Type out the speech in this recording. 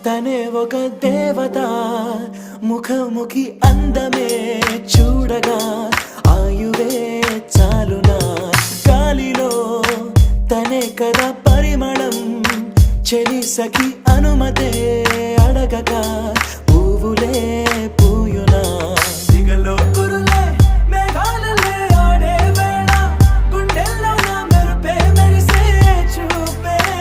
తనే ఒక దేవత ముఖముఖి అందమే చూడగా ఆయువే చాలునా గాలిలో తనే కదా పరిమళం చెలి సఖి అనుమతే అడగక పువ్వులే